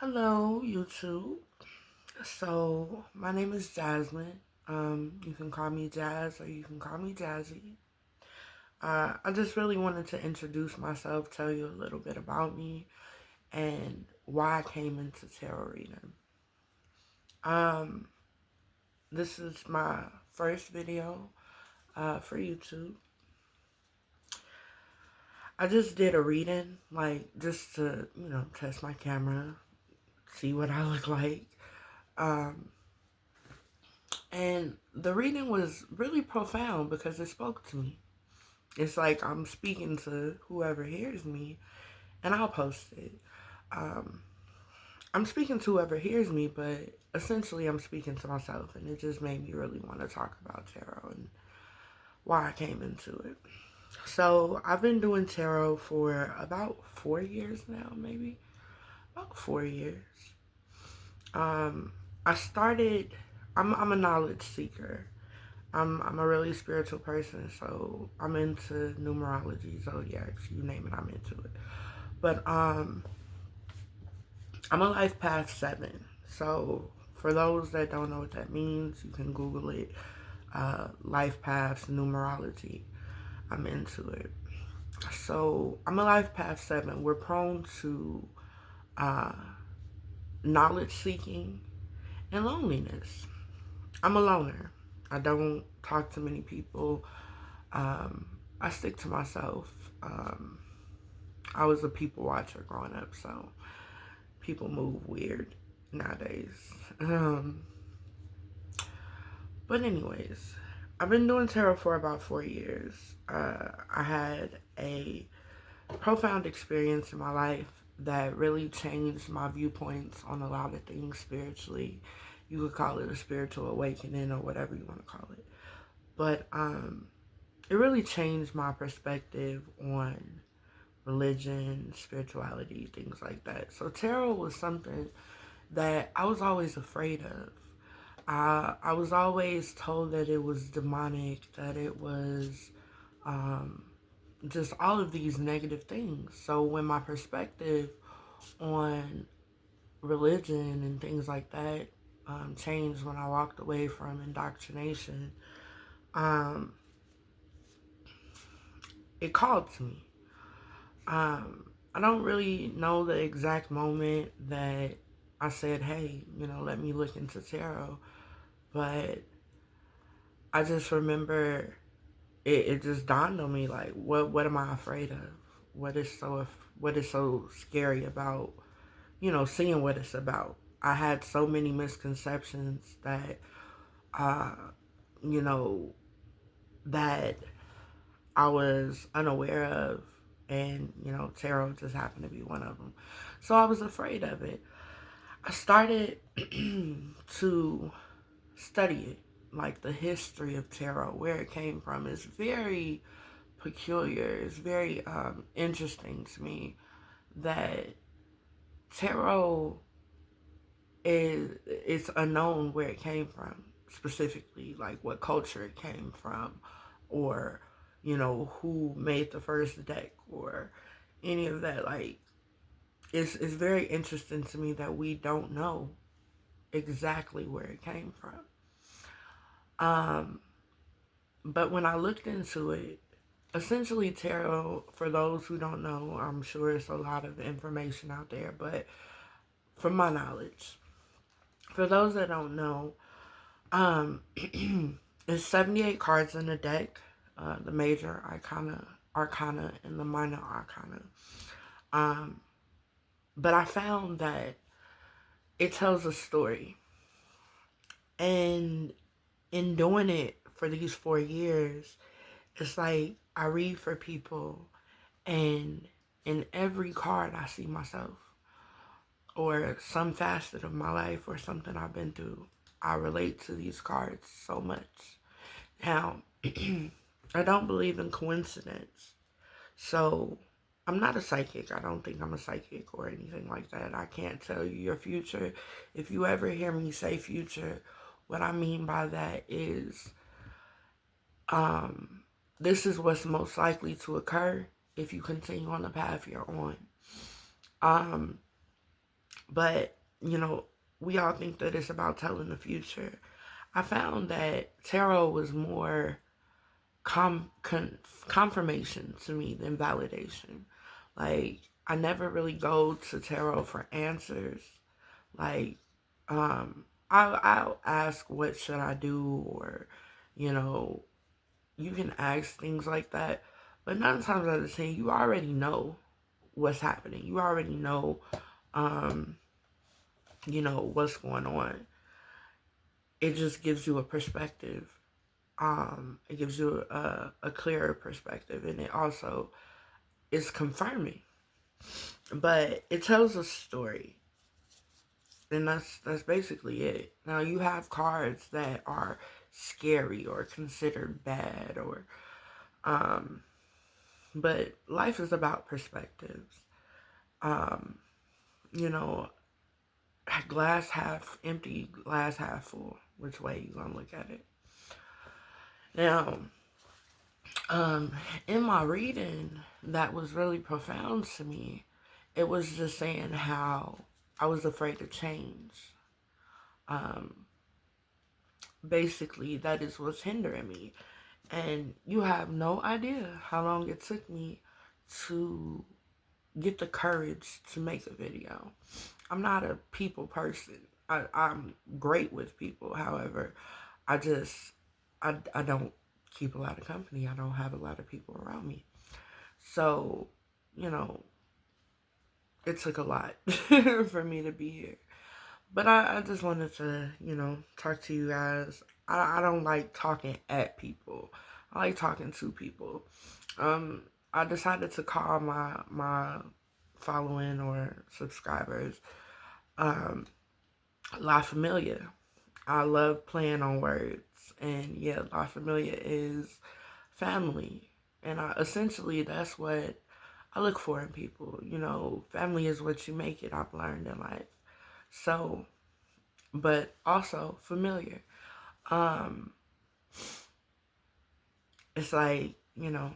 Hello, YouTube. So, my name is Jasmine. You can call me Jazz or you can call me Jazzy. I just really wanted to introduce myself, tell you a little bit about me, and why I came into tarot reading. Um, this is my first video for YouTube. I just did a reading, like, just to, test my camera, see what I look like. Um, And the reading was really profound because it spoke to me. It's like I'm speaking to whoever hears me, and I'll post it. Um, I'm speaking to whoever hears me, but essentially I'm speaking to myself, and it just made me really want to talk about tarot and why I came into it. So I've been doing tarot for about 4 years now, maybe about 4 years. Um, I started. I'm a knowledge seeker. I'm a really spiritual person, so I'm into numerology, zodiacs, you name it, I'm into it. But I'm a life path 7. So for those that don't know what that means, you can Google it. Life paths, numerology. I'm into it. So I'm a life path 7. We're prone to uh, knowledge seeking and loneliness. I'm a loner. I don't talk to many people. I stick to myself. I was a people watcher growing up, so people move weird nowadays. But anyways, I've been doing tarot for about 4 years. I had a profound experience in my life that really changed my viewpoints on a lot of things spiritually. You could call it a spiritual awakening or whatever you want to call it. But it really changed my perspective on religion, spirituality, things like that. So tarot was something that I was always afraid of. I was always told that it was demonic, that it was um, just all of these negative things. So when my perspective on religion and things like that changed when I walked away from indoctrination, um, it called to me. I don't really know the exact moment that I said, hey, let me look into tarot. But I just remember it just dawned on me like, what am I afraid of? What is so what is so scary about, seeing what it's about? I had so many misconceptions that uh, you know, that I was unaware of, and tarot just happened to be one of them. So I was afraid of it. I started to study it, like the history of tarot, where it came from. Is very peculiar. It's very interesting to me that tarot it's unknown where it came from specifically, like what culture it came from, or who made the first deck, or any of that. Like it's very interesting to me that we don't know exactly where it came from. Um, but when I looked into it, essentially tarot, for those who don't know, I'm sure it's a lot of information out there, but from my knowledge, for those that don't know, it's 78 cards in the deck, the major arcana, and the minor arcana. Um, but I found that it tells a story. And in doing it for these 4 years, it's like I read for people, and in every card I see myself, or some facet of my life, or something I've been through. I relate to these cards so much. Now, I don't believe in coincidence. So, I'm not a psychic. I don't think I'm a psychic or anything like that. I can't tell you your future. If you ever hear me say future, what I mean by that is um, this is what's most likely to occur if you continue on the path you're on. Um, But, you know, we all think that it's about telling the future. I found that tarot was more confirmation to me than validation. Like, I never really go to tarot for answers. Like, I'll ask, what should I do? Or, you know, you can ask things like that. But 9 times out of 10, you already know what's happening. You already um, know, what's going on. It just gives you a perspective. It gives you a clearer perspective, and it also is confirming. But it tells a story, and that's basically it. Now you have cards that are scary or considered bad, or um, but life is about perspectives. Um, you know, glass half empty, glass half full. Which way you gonna look at it? Now, um, in my reading, that was really profound to me. It was just saying how I was afraid to change. Um, Basically, that is what's hindering me. And you have no idea how long it took me to get the courage to make a video. I'm not a people person. I'm great with people. However, I just, I don't keep a lot of company. I don't have a lot of people around me. So, you know, it took a lot for me to be here. But I just wanted to, talk to you guys. I don't like talking at people. I like talking to people. Um, I decided to call my following or subscribers um, La Familia. I love playing on words. And yeah, La Familia is family. And essentially, that's what I look for in people. You know, family is what you make it, I've learned in life. So, but also familiar. Um, it's like, you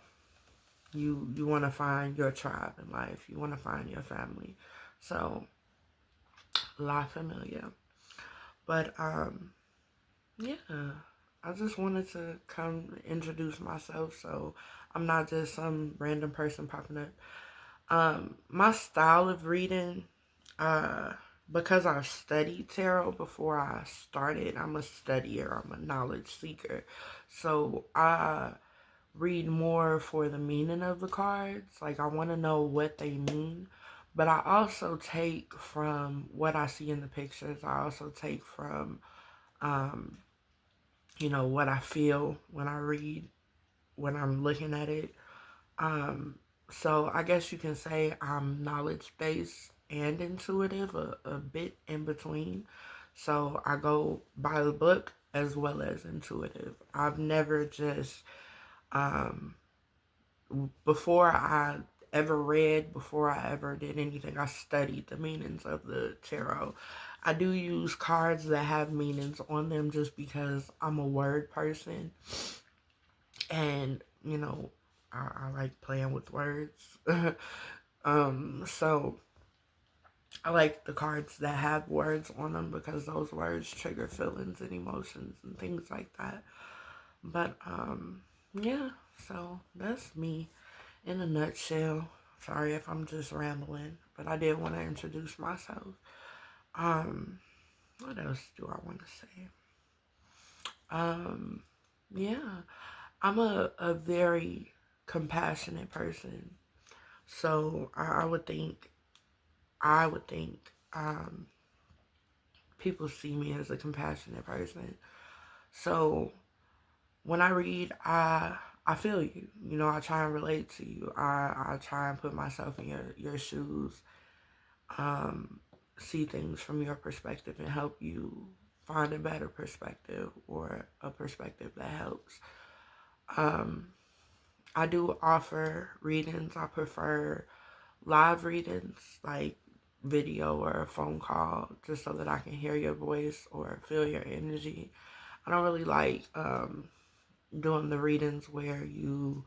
want to find your tribe in life. You want to find your family. So, La Familia. But, yeah, I just wanted to come introduce myself so I'm not just some random person popping up. My style of reading, uh, because I studied tarot before I started, I'm a studier, I'm a knowledge seeker. So I read more for the meaning of the cards. Like, I want to know what they mean. But I also take from what I see in the pictures. I also take from, um, what I feel when I read, when I'm looking at it. So I guess you can say I'm knowledge based and intuitive, a bit in between. So I go by the book as well as intuitive. I've never just, um, before I ever read, before I ever did anything, I studied the meanings of the tarot. I do use cards that have meanings on them just because I'm a word person. And, I like playing with words. So I like the cards that have words on them because those words trigger feelings and emotions and things like that. But yeah, so that's me in a nutshell. Sorry if I'm just rambling, but I did want to introduce myself. Um, what else do I want to say? Um, yeah, I'm a very compassionate person. So I would think, people see me as a compassionate person. So when I read, I feel you. You know, I try and relate to you. I try and put myself in your shoes, um, see things from your perspective and help you find a better perspective or a perspective that helps. Um, I do offer readings. I prefer live readings, like video or a phone call, just so that I can hear your voice or feel your energy. I don't really like doing the readings where you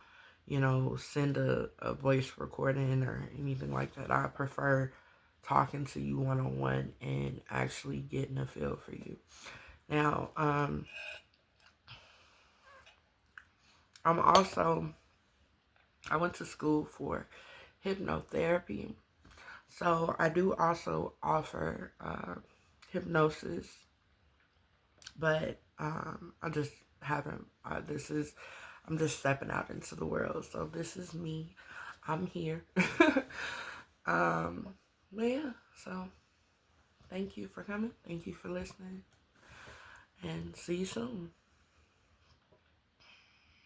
send a voice recording or anything like that. I prefer talking to you one-on-one and actually getting a feel for you. Now, I'm also, I went to school for hypnotherapy. So I do also offer hypnosis, but I just haven't, I'm just stepping out into the world. So this is me. I'm here. um, but yeah, so thank you for coming. Thank you for listening. And see you soon.